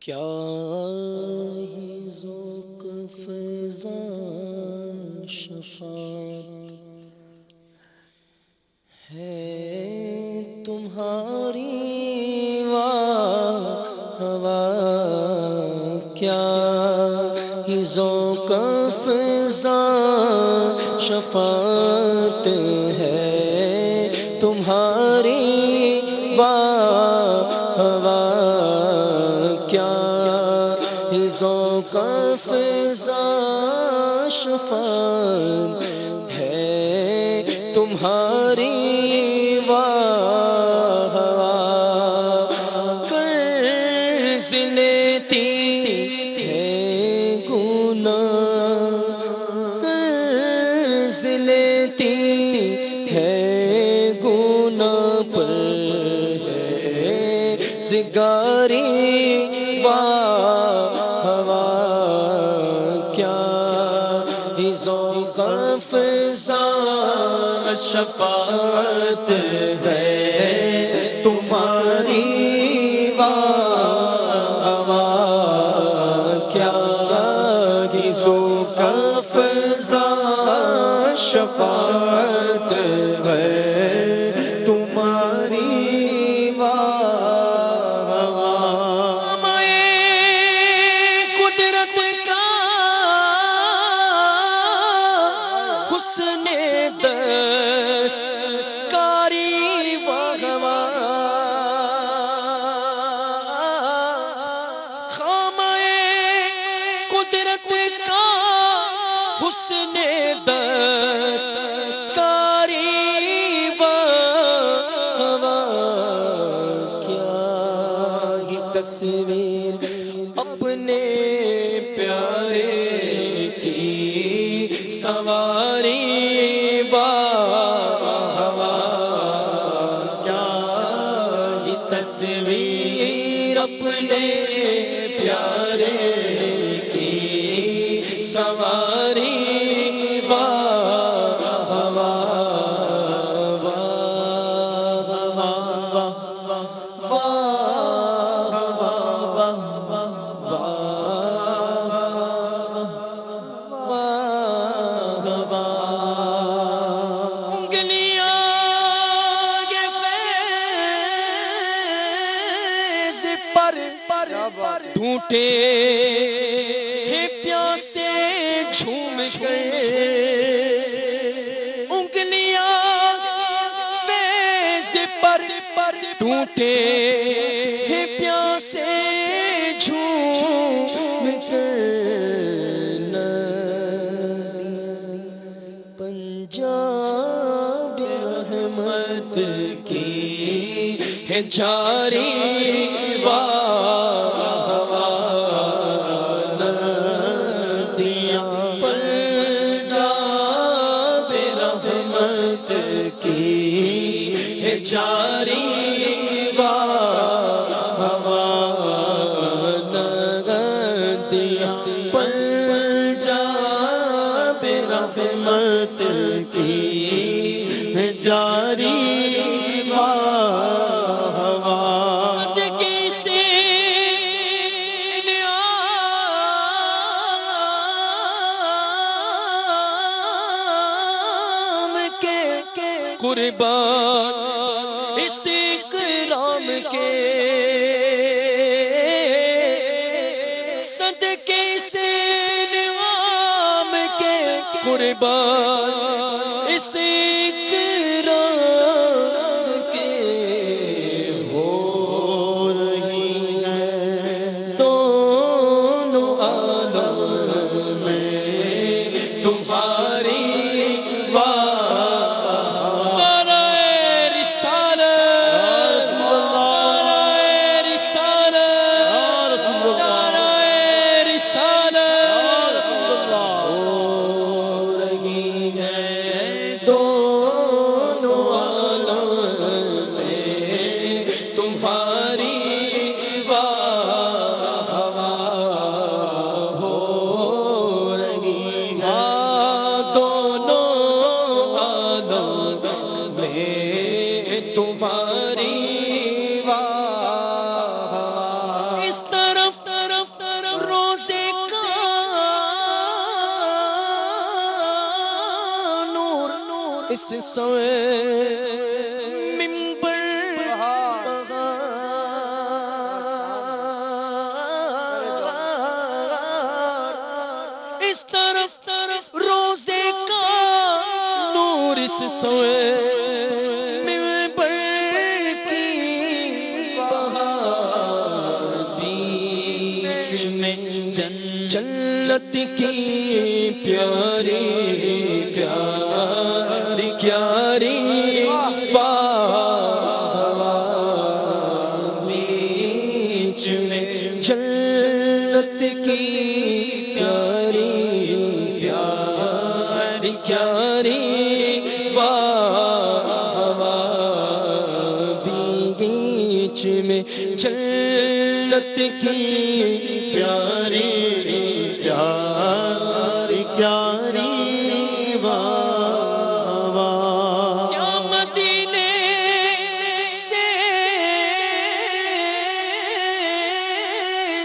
کیا ہی ذوق فضا شفاعت ہے تمہاری واہ واہ، کیا ہی ذوق فضا شفاعت ہے تمہاری واہ واہ، کیا ہی ذوق فضا شفاعت ہے تمہاری واہ واہ، قرض لیتی ہے گناہ، قرض لیتی ہے گناہ پر ہے زگاری واہ واہ، کیا ہی ذوق فضا شفاعت ہے تمہاری واہ واہ، کیا ہی ذوق فضا شفاعت ہے تمہاری واہ واہ، قدرت کا حسن دستکاری واہ واہ، خامہ قدرت کا حسن دستکاری واہ واہ، کیا ہی تصویر اپنے پیارے کی سواری واہ واہ، کیا ہی تصویر اپنے پیارے کی سواری واہ واہ واہ واہ ٹوٹے ہیں پیاسے جھوم کر، انگلیاں فیض پر ٹوٹے ہیں پیاسے جھوم کر، پنجاب رحمت کی ہے جاری واہ جاری واہ واہ، ندیاں پنجاب رحمت کی ہے جاری واہ واہ، کسی انعام کے قربان اس اکرام کے صدقے سے انعام کے قربان اس اکرام کے ہو رہی ہے دونوں عالم میں تمہاری دو اس سوئے منبر بغار، اس طرف روزے کا نور اس سوئے منبر کی بہار، بیچ میں جنت کی پیاری پیاری پیاری بہار، بیچ میں جنت کی پیاری پیاری پیاری بہار، بیچ میں جنت کی پیاری پیاری پیاری بہار، یا مدینے سے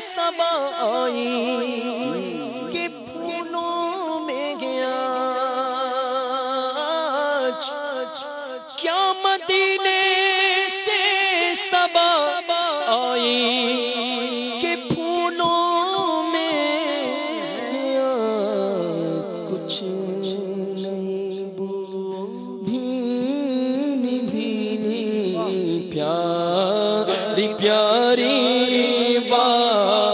صبا آئی کہ پھولوں میں گیا، کیا مدینے سے صبا آئی کہ پھولوں میں گیا، کچھ نہیں بو بھینی بھینی پیاری پیاری بہار،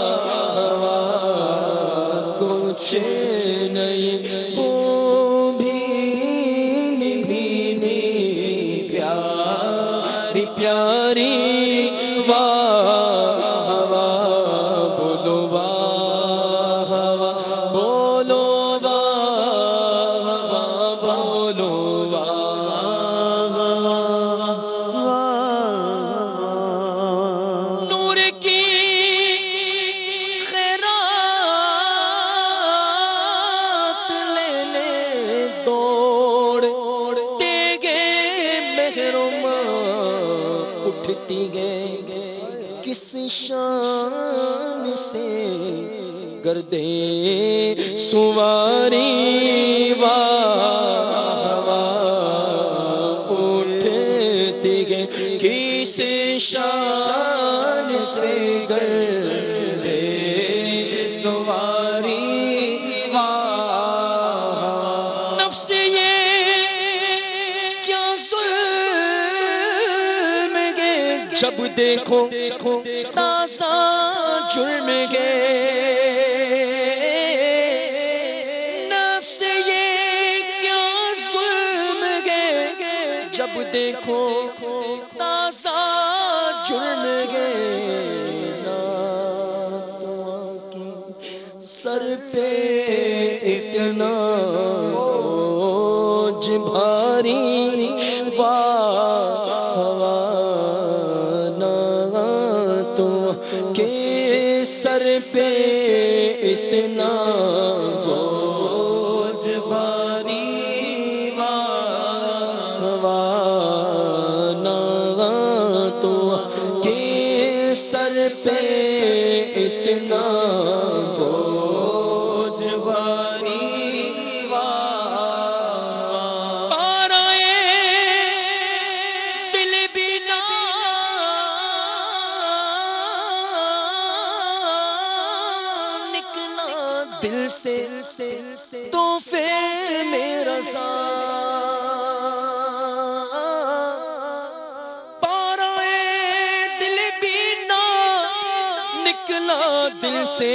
کچھ نہیں بو بھینی بھینی پیاری پیاری بہار، بولو واہ بولو واہ بولو واہ، نور کی خیرات لے لے دوڑتے گئے محرماں، اٹھتی گئے کس شان سے گردے سواری واہ، اٹھتی گئے کس شان سے گردے سواری واہ، نفس یہ کیا ظلم گے جب دیکھو تازہ جرم گے، نفس یہ کیا ظلم گے جب دیکھو تازہ جرم گے، نعتوں کی سر پہ اتنا بوجھ بھاری نعتوں کے سر پہ اتنا بوجھ بھاری نعتوں کے سر پہ اتنا بوجھ بھاری دل سے تحفے میں رضا، پارائے دل بھی نہ نکلا دل سے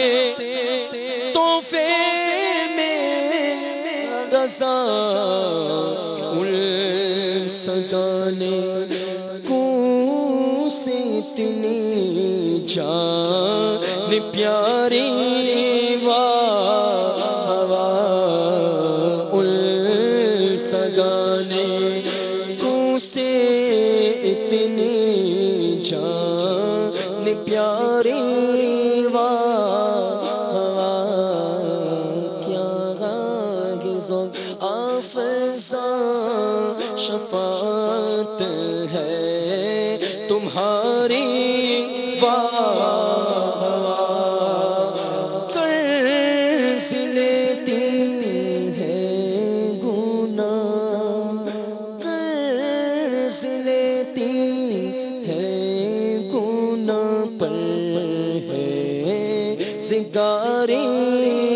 تحفے میں رضا، صدا نے کو سے اتنی جان پیاری سگانے کو سے اتنی جان پیاری کیا غاغزوں آفزاں شفاعت ہے تمہاری قرض لیتی ہے گناہ زگاری